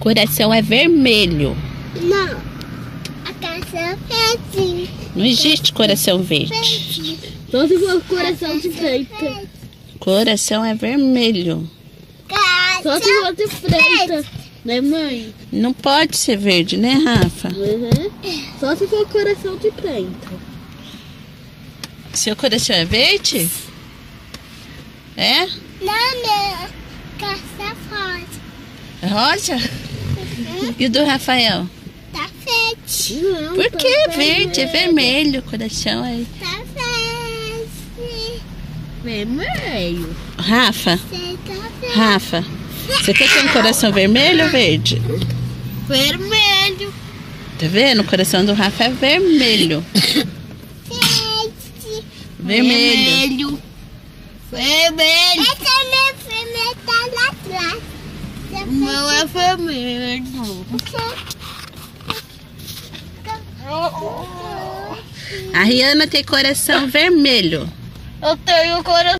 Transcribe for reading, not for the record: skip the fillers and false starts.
Coração é vermelho. Não. A coração é verde. Não existe coração verde. Só se for coração de preta. Coração é vermelho. Só se for de preta. Né, mãe? Não pode ser verde, né, Rafa? Uhum. Só se for coração de preta. Seu coração é verde? É? Não, meu. Coração forte. É rosa? E o do Rafael? Tá verde. Não, Por tá que verde? É vermelho. Coração é... Tá verde. Vermelho. Rafa, Você tá verde. Rafa, você quer ter um coração vermelho ou verde? Vermelho. Tá vendo? O coração do Rafa é vermelho. Verde. Vermelho. Vermelho. Essa é minha filha, tá lá atrás. O meu é vermelho. A Rihanna tem coração vermelho. Eu tenho coração.